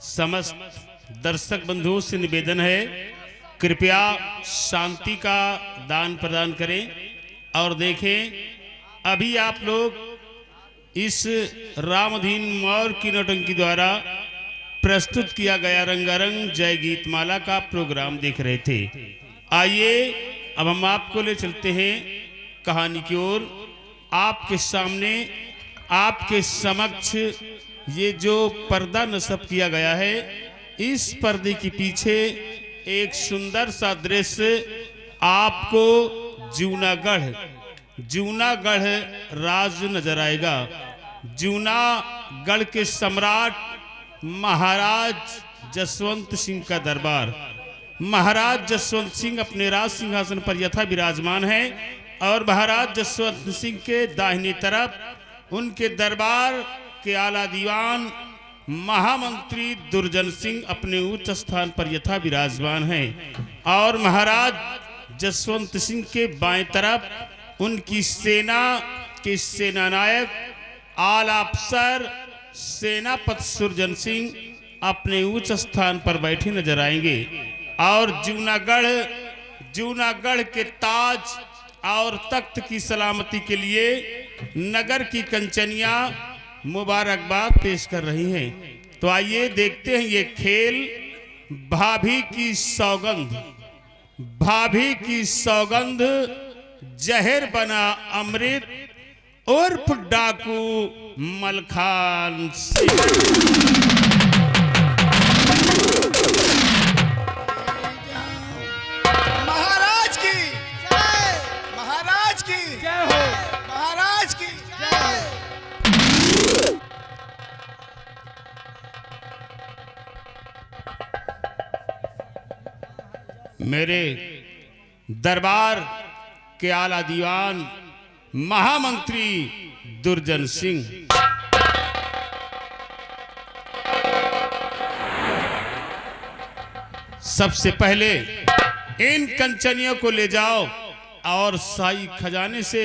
समस्त दर्शक बंधुओं से निवेदन है, कृपया शांति का दान प्रदान करें और देखें। अभी आप लोग इस रामधीन मौर्य की नौटंकी द्वारा प्रस्तुत किया गया रंगारंग जय गीत माला का प्रोग्राम देख रहे थे। आइए अब हम आपको ले चलते हैं कहानी की ओर। आपके सामने, आपके समक्ष ये जो पर्दा नस्ब किया गया है, इस पर्दे के पीछे एक सुंदर सा दृश्य आपको जूनागढ़ राज नजर आएगा। जूनागढ़ के सम्राट महाराज जसवंत सिंह का दरबार। महाराज जसवंत सिंह अपने राज सिंहासन पर यथा विराजमान है और महाराज जसवंत सिंह के दाहिनी तरफ उनके दरबार के आला दीवान महामंत्री दुर्जन सिंह अपने उच्च स्थान पर यथा विराजमान हैं और महाराज जसवंत सिंह के बाएं तरफ उनकी सेना के सेनानायक आला अफसर सेनापति सुरजन सिंह अपने उच्च स्थान पर बैठे नजर आएंगे और जूनागढ़ के ताज और तख्त की सलामती के लिए नगर की कंचनियां मुबारकबाद पेश कर रही हैं। तो आइए देखते हैं ये खेल। भाभी की सौगंध जहर बना अमृत उर्फ डाकू मलखान सिंह। महाराज की जय, महाराज की जय हो, महाराज की जय। मेरे दरबार के आला दीवान महामंत्री दुर्जन सिंह, सबसे पहले इन कंचनियों को ले जाओ और शाही खजाने से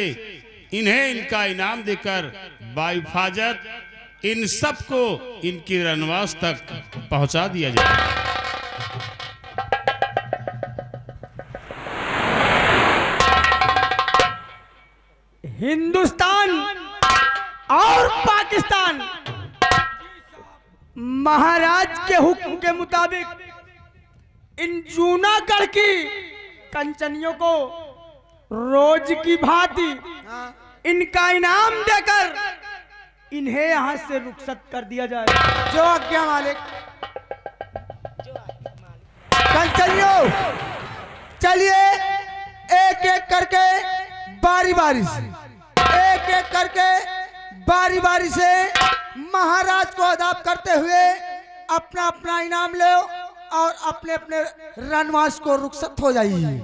इन्हें इनका इनाम देकर बाहिफाजत इन सबको इनकी रनवास तक पहुंचा दिया जाए। हिंदुस्तान और पाकिस्तान महाराज के हुक्म के मुताबिक इन जूनागढ़ की कंचनियों को रोज की भांति इनका इनाम देकर इन्हें यहां से रुखसत कर दिया जाए। जो आज्ञा मालिक। कंचनियों चलिए, एक एक करके बारी बारी से महाराज को अदाब करते हुए अपना अपना इनाम ले और अपने अपने रनवास को रुखसत हो जाइए।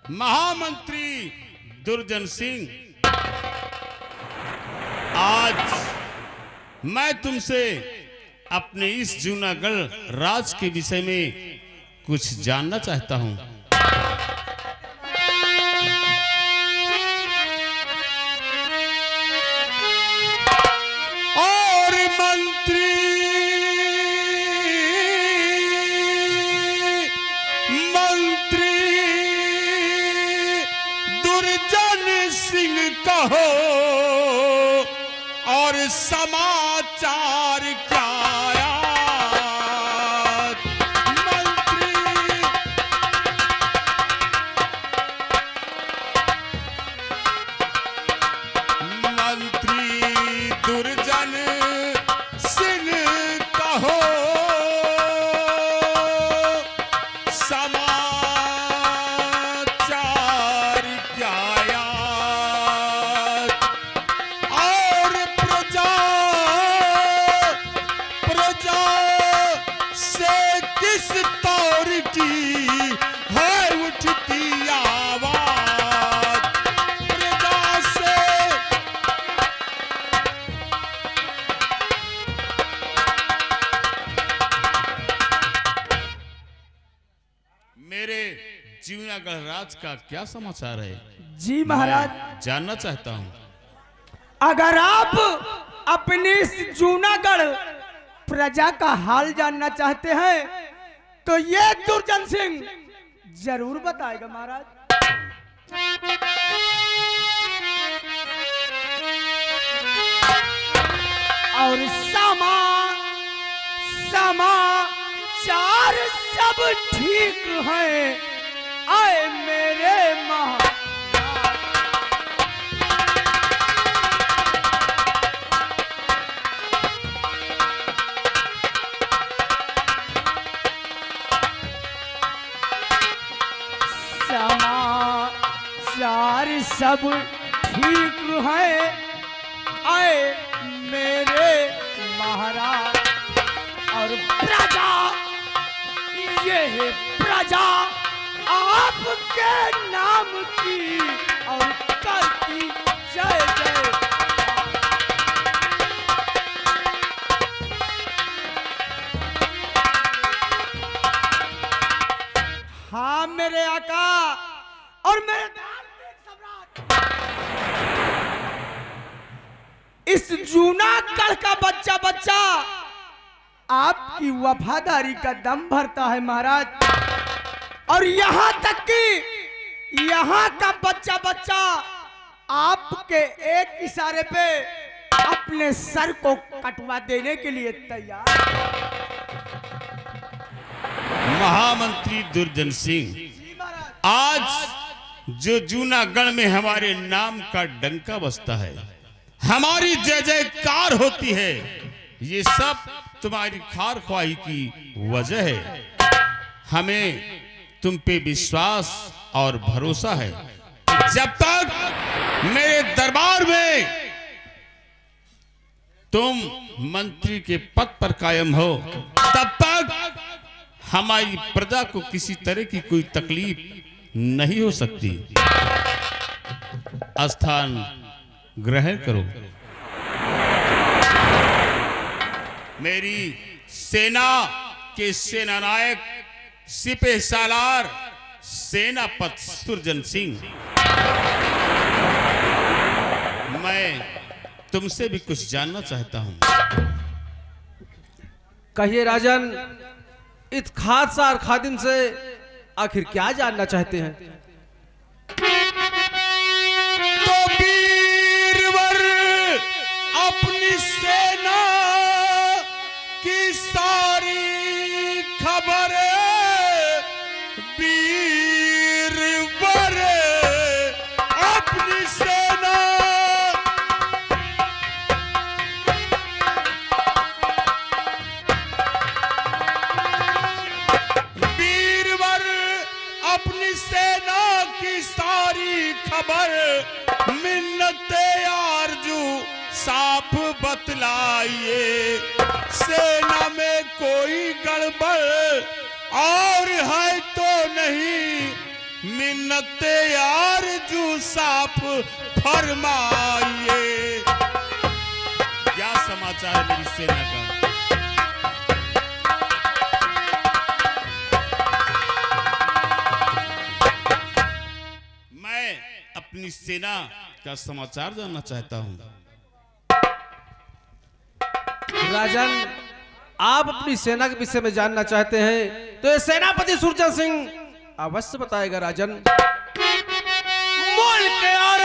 महामंत्री दुर्जन सिंह, आज मैं तुमसे अपने इस जूनागढ़ राज के विषय में कुछ जानना चाहता हूं। और मंत्री दुर्जन सिंह कहो और समाचार क्या आया। मंत्री दुर्जन सिंह कहो समाचार क्या आया। और प्रजा से किस तौर की है उठती आवाज। प्रजा से मेरे जूनागढ़ राज का क्या समाचार है? जी महाराज, मैं जानना चाहता हूं। अगर आप अपनी इस जूनागढ़ प्रजा का हाल जानना चाहते हैं तो ये दुर्जन सिंह जरूर बताएगा महाराज। और समाचार सब ठीक है आए मेरे महा। समाचार सब ठीक है आए मेरे महाराज। और प्रजा, ये है प्रजा आपके नाम की और करती जय जय। हाँ मेरे आका और मेरे धार्मिक सम्राट, इस जूनागढ़ का बच्चा बच्चा आपकी वफादारी का दम भरता है महाराज। और यहाँ तक कि यहाँ का बच्चा बच्चा आपके एक इशारे पे अपने सर को कटवा देने के लिए तैयार। महामंत्री दुर्जन सिंह, आज जो जूनागढ़ में हमारे नाम का डंका बजता है, हमारी जय जयकार होती है, ये सब तुम्हारी खार ख्वाही की वजह है। हमें तुम पे विश्वास और भरोसा है। जब तक मेरे दरबार में तुम मंत्री के पद पर कायम हो, तब तक हमारी प्रजा को किसी तरह की कोई तकलीफ नहीं हो सकती। स्थान ग्रहण करो। मेरी सेना के सेनानायक सिपह सालार सेनापति दुर्जन सिंह, मैं तुमसे भी कुछ जानना चाहता हूं। कहिए राजन, इस खादसार खादिम से आखिर क्या जानना चाहते हैं? तो वीरवर अपनी सेना की सारी खबर, वीरवर अपनी सेना अपनी सेना की सारी खबर मिन्नते आरजू साफ बतलाइए। सेना में कोई गड़बड़ और है तो नहीं मिन्नत आरज़ू साफ फरमाइए। क्या समाचार है मेरी सेना का? मैं अपनी सेना का समाचार जानना चाहता हूं। राजन, आप अपनी सेना के विषय में जानना चाहते हैं तो ये सेनापति सुरजन सिंह अवश्य बताएगा राजन। मुल्क और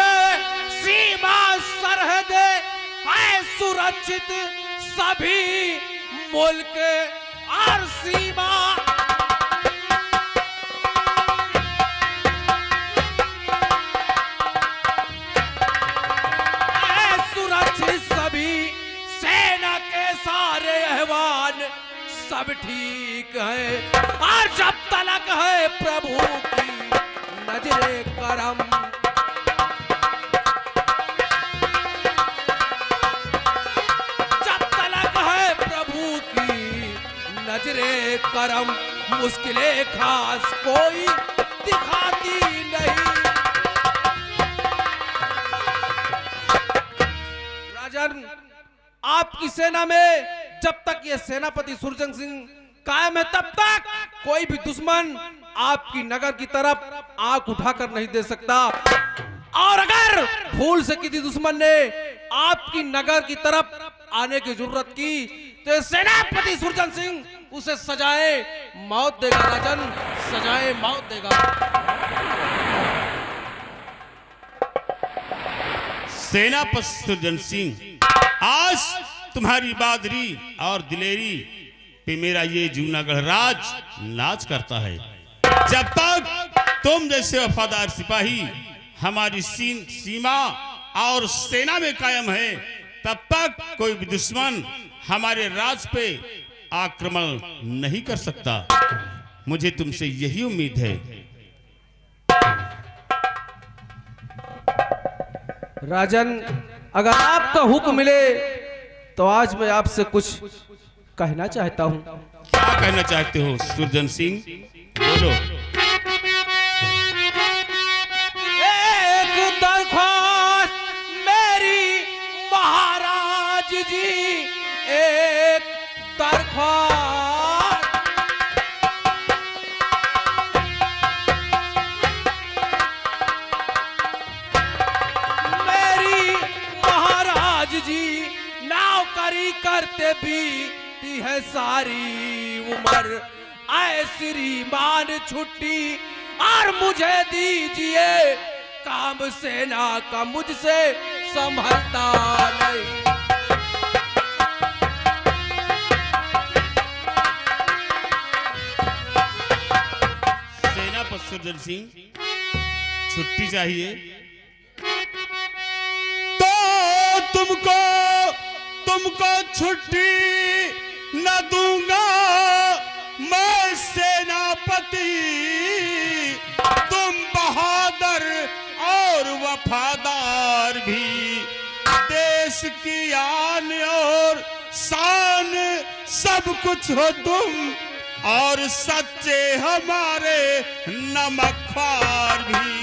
सीमा सरहद है सुरक्षित, सभी मुल्क और सीमा है सुरक्षित, सभी सेना के सारे अहवान सब ठीक है, और जब तलक है प्रभु की नजरे करम, जब तलक है प्रभु की नजरे करम, मुश्किलें खास कोई दिखाती नहीं। राजन, आपकी सेना में जब तक ये सेनापति सुरजन सिंह कायम है तब तक कोई भी दुश्मन आपकी नगर की तरफ आंख उठाकर नहीं दे सकता, और अगर भूल से किसी दुश्मन ने आपकी नगर की तरफ आने की जरूरत की तो सेनापति सुरजन सिंह उसे सजाए मौत देगा राजन, सजाए मौत देगा। सेनापति सुरजन सिंह, आज तुम्हारी बहादुरी और दिलेरी पे मेरा ये जूनागढ़ राज नाच करता है। जब तक तुम जैसे वफादार सिपाही हमारी सीमा और सेना में कायम है, तब तक कोई भी दुश्मन हमारे राज पे आक्रमण नहीं कर सकता। मुझे तुमसे यही उम्मीद है। राजन, अगर आपका हुक्म मिले तो आज मैं आपसे कुछ कहना चाहता हूं। क्या कहना चाहते हो सुरजन सिंह? बोलो। एक दरख्वास्त मेरी महाराज जी, एक दरख्वास्त, मेरी महाराज जी, नौकरी करते भी है सारी उम्र, आए श्रीमान छुट्टी और मुझे दीजिए, काम सेना का मुझसे संभलता नहीं। सेनापति सुरजन सिंह, छुट्टी चाहिए तो तुमको छुट्टी न दूंगा मैं सेनापति। तुम बहादुर और वफादार भी, देश की आन और शान सब कुछ हो तुम, और सच्चे हमारे नमकख्वार भी।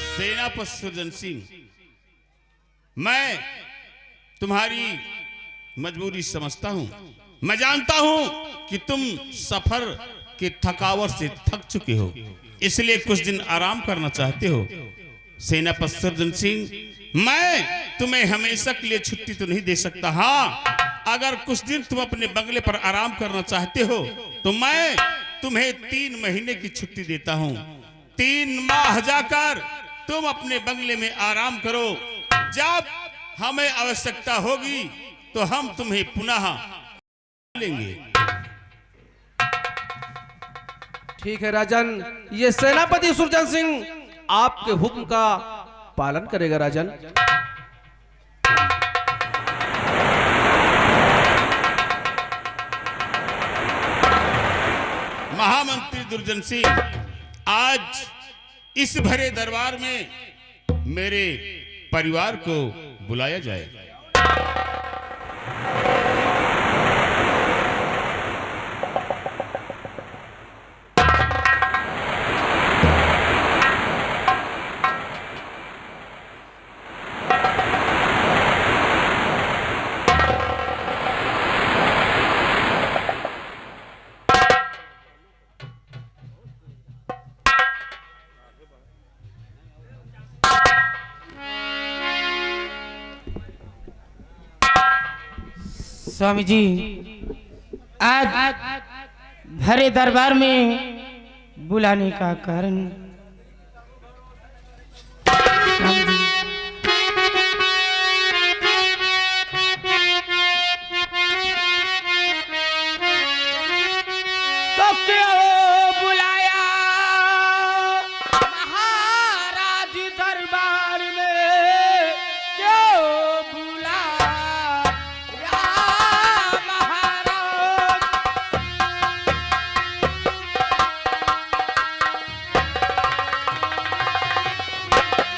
सेनापति सुरजन सिंह, मैं तुम्हारी मजबूरी समझता हूं। मैं जानता हूं कि तुम सफर की थकावट से थक चुके हो, इसलिए कुछ दिन आराम करना चाहते हो। सेनापति सुरजन सिंह, मैं तुम्हें हमेशा के लिए छुट्टी तो नहीं दे सकता। हाँ, अगर कुछ दिन तुम अपने बंगले पर आराम करना चाहते हो तो मैं तुम्हें 3 महीने की छुट्टी देता हूं। 3 माह जाकर तुम अपने बंगले में आराम करो। जब हमें आवश्यकता होगी तो हम तुम्हें पुनः लेंगे। ठीक है राजन, ये सेनापति सुरजन सिंह आपके हुक्म का पालन करेगा राजन। महामंत्री दुर्जन सिंह, आज इस भरे दरबार में मेरे परिवार को बुलाया जाए। स्वामी जी, आज भरे दरबार में बुलाने का कारण स्वामी जी, तो क्यों बुलाया महाराज दरबार में, क्यों बुलाया महाराज।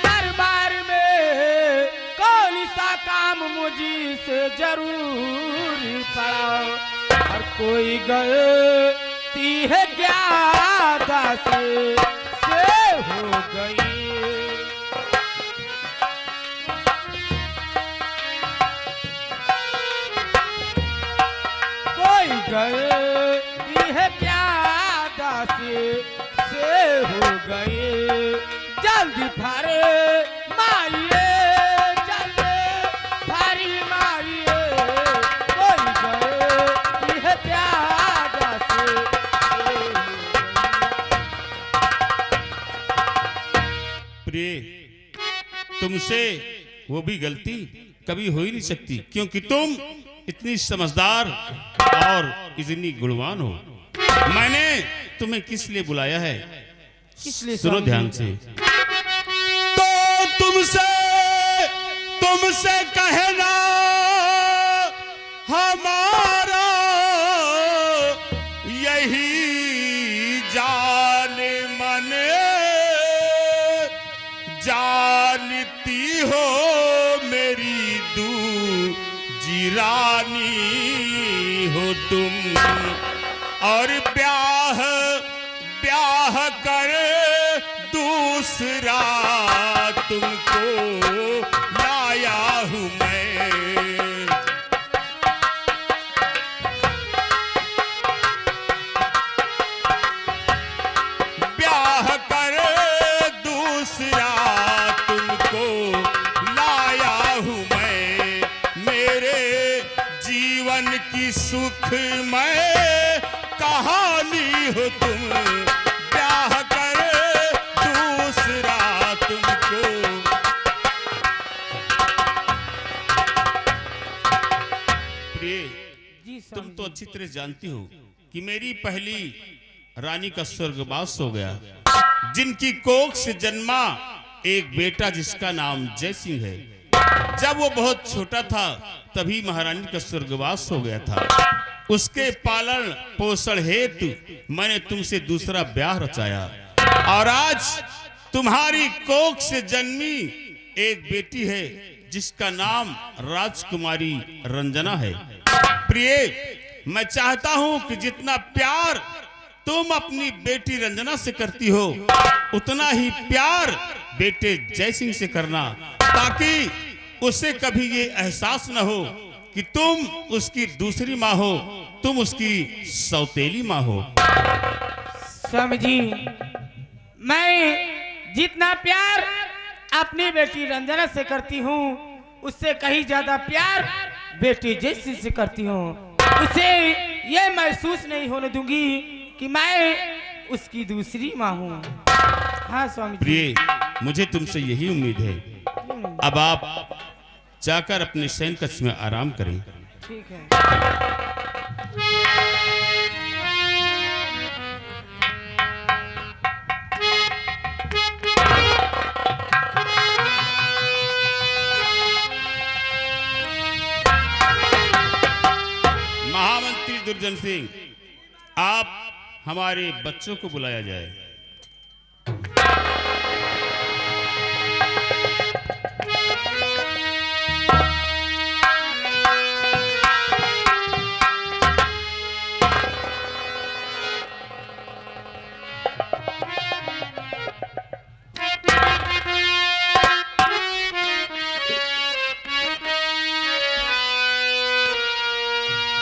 दरबार में कौन सा काम मुझसे जरूर पड़ा, और कोई गलती है क्या दासे से हो गई। कोई गलती है क्या दासे से हो गई। जल्दी भरे मारिए, जल्दी भरी मारिए, कोई गलती है क्या दासे से हो गई। प्रिय, तुमसे वो भी गलती कभी हो ही नहीं सकती, क्योंकि तुम इतनी समझदार और इतनी गुणवान हो। मैंने तुम्हें किस लिए बुलाया है, किस लिए सुनो स्वामी ध्यान जी? से। तो तुमसे कहना हमारा यही जान मन, जानती हो मेरी दूजी रानी हो तुम, और ब्याह कर दूसरा तुमको लाया हूं मैं। ब्याह कर दूसरा तुमको लाया हूं मैं, मेरे जीवन की सुखमय कहानी हो तुम। ब्याह कर दूसरा तुमको। प्रिय, जी तुम स्वामी तो जी। अच्छी तरह जानती हो कि मेरी पहली रानी का स्वर्गवास हो गया, जिनकी कोख से जन्मा एक बेटा जिसका नाम जय सिंह है। जब वो बहुत छोटा था तभी महारानी का स्वर्गवास हो गया था। उसके पालन पोषण हेतु मैंने तुमसे दूसरा ब्याह रचाया, और आज तुम्हारी कोख से जन्मी एक बेटी है जिसका नाम राजकुमारी रंजना है। प्रिय, मैं चाहता हूं कि जितना प्यार तुम अपनी बेटी रंजना से करती हो, उतना ही प्यार बेटे जय सिंह से करना, ताकि उसे कभी ये एहसास न हो कि तुम उसकी दूसरी माँ हो, तुम उसकी सौतेली माँ हो। स्वामी जी, मैं जितना प्यार अपनी बेटी रंजना से करती हूँ, उससे कहीं ज्यादा प्यार बेटी जैसी से करती हूँ। उसे ये महसूस नहीं होने दूंगी कि मैं उसकी दूसरी माँ हूँ। हाँ स्वामी जी। प्रिय, मुझे तुमसे यही उम्मीद है। अब आप जाकर अपने शयन कक्ष में आराम करें। ठीक है। महामंत्री दुर्जन सिंह, आप हमारे बच्चों को बुलाया जाए।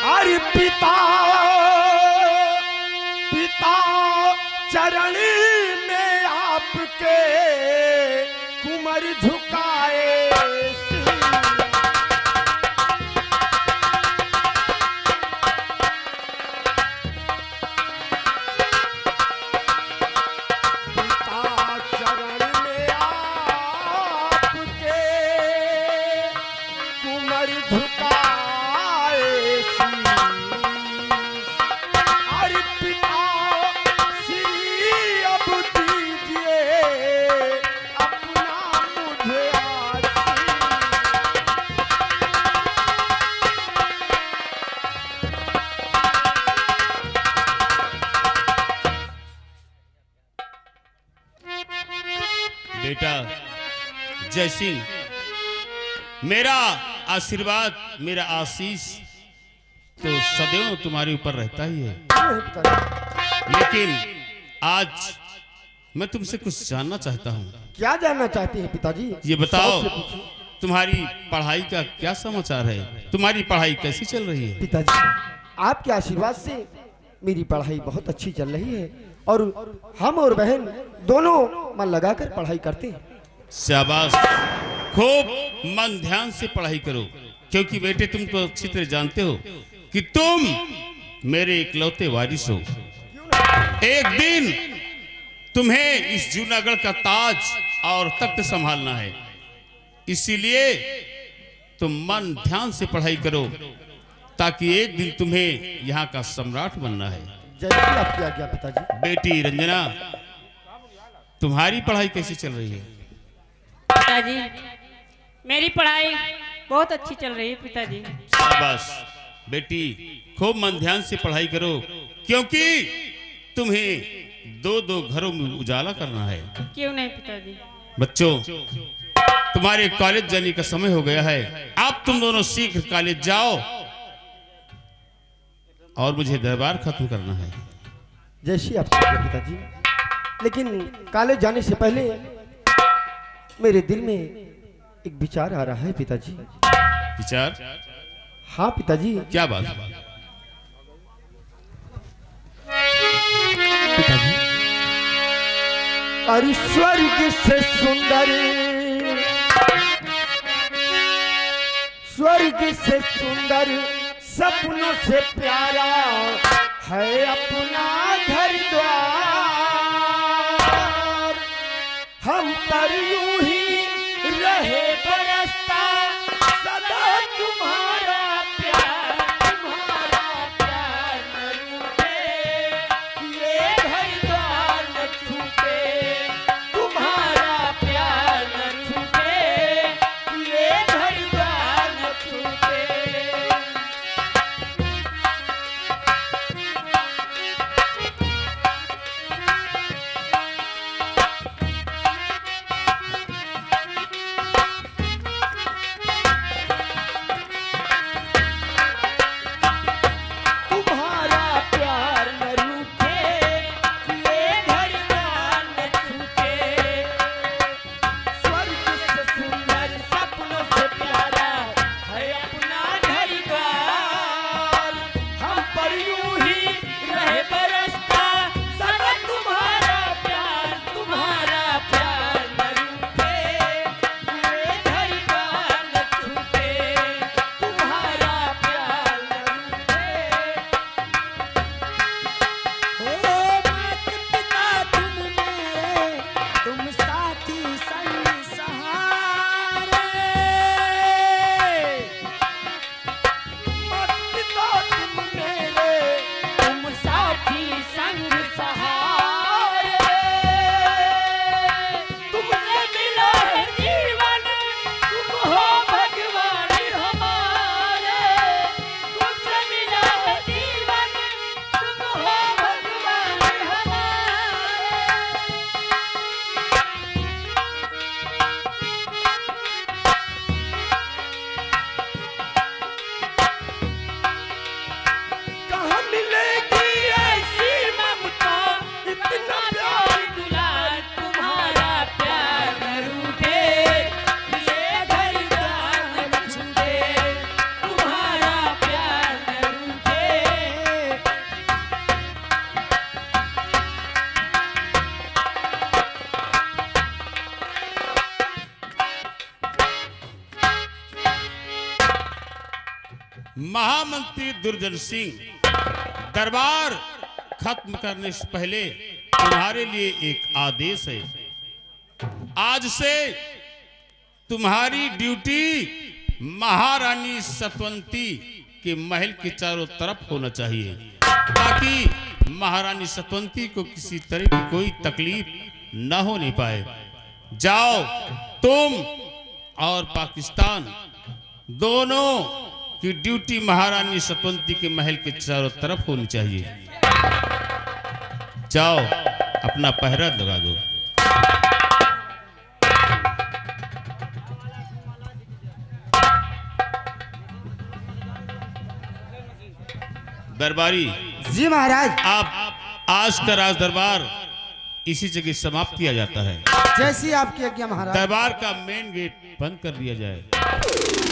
अरे पिता पिता चरण में आपके कुमर झुकाए सिर। जय सिंह, मेरा आशीर्वाद, मेरा आशीष तो सदैव तुम्हारे ऊपर रहता ही है। लेकिन आज मैं तुमसे कुछ जानना चाहता हूँ। क्या जानना चाहते हैं पिताजी? ये बताओ, सबसे पूछिए। तुम्हारी पढ़ाई का क्या समाचार है? तुम्हारी पढ़ाई कैसी चल रही है? पिताजी, आपके आशीर्वाद से मेरी पढ़ाई बहुत अच्छी चल रही है और हम और बहन दोनों मन लगाकर पढ़ाई करते हैं। शाबाश, खूब मन ध्यान से पढ़ाई करो, क्योंकि बेटे तुम तो अच्छी तरह जानते हो कि तुम मेरे इकलौते वारिस हो। एक दिन तुम्हें इस जूनागढ़ का ताज और तख्त संभालना है, इसीलिए तुम मन ध्यान से पढ़ाई करो, ताकि एक दिन तुम्हें यहाँ का सम्राट बनना है। जैसी आपकी आज्ञा पिताजी। बेटी रंजना, तुम्हारी पढ़ाई कैसी चल रही है? पिताजी, मेरी पढ़ाई बहुत अच्छी चल रही है पिताजी। शाबाश बेटी, खूब मन ध्यान से पढ़ाई करो, क्योंकि तुम्हें दो दो घरों में उजाला करना है। क्यों नहीं पिताजी? बच्चों, तुम्हारे कॉलेज जाने का समय हो गया है। अब तुम दोनों शीघ्र कॉलेज जाओ और मुझे दरबार खत्म करना है। जैसी आपकी आज्ञा पिताजी। लेकिन कॉलेज जाने से पहले मेरे दिल में एक विचार आ रहा है पिताजी। विचार? हाँ पिताजी। क्या बात है? पिताजी, और स्वर्ग से सुंदर, स्वर्ग से सुंदर, सपनों से प्यारा है अपना घर द्वार। हम पर यूं ही रहे बरसता सदा तुम्हारा प्यार, तुम्हारा प्यार न रूठे, ये घर द्वार न छूटे, तुम्हारा प्यार न छूटे, ये घर द्वार न छूटे। तुम्हारा प्यार न रूठे, ये घर द्वार न छूटे, स्वर्ग से सुंदर, सपनों से प्यारा है अपना घर द्वार। हम पर यूं ही रहे बरसता सदा तुम्हारा प्यार, तुम्हारा प्यार न रूठे, ये घर द्वार न छूटे, तुम्हारा प्यार न रूठे। ओ मात पिता तुम मेरे, तुम साथी संग सहारे। मात पिता तुम मेरे, तुम साथी संग सहारे, तुमसे मिला है जीवन, तुम हो भगवान हमारे। तुमसे मिला है जीवन, तुम हो भगवान हमारे। कहाँ मिलेगी ऐसी ममता, इतना प्यार दुलार, तुम्हारा प्यार न रूठे, ये घर द्वार न छूटे, तुम्हारा प्यार न रूठे। महामंत्री दुर्जन सिंह, दरबार खत्म करने से पहले तुम्हारे लिए एक आदेश है। आज से तुम्हारी ड्यूटी महारानी सतवंती के महल के चारों तरफ होना चाहिए, ताकि महारानी सतवंती को किसी तरह की कोई तकलीफ न होने पाए। जाओ, तुम और पाकिस्तान दोनों की ड्यूटी महारानी सतवंती के महल के चारों तरफ होनी चाहिए। जाओ, अपना पहरा लगा दो। दरबारी, जी महाराज। आप आज का राज दरबार इसी जगह समाप्त किया जाता है। जैसी आपकी आज्ञा महाराज। दरबार का मेन गेट बंद कर दिया जाए।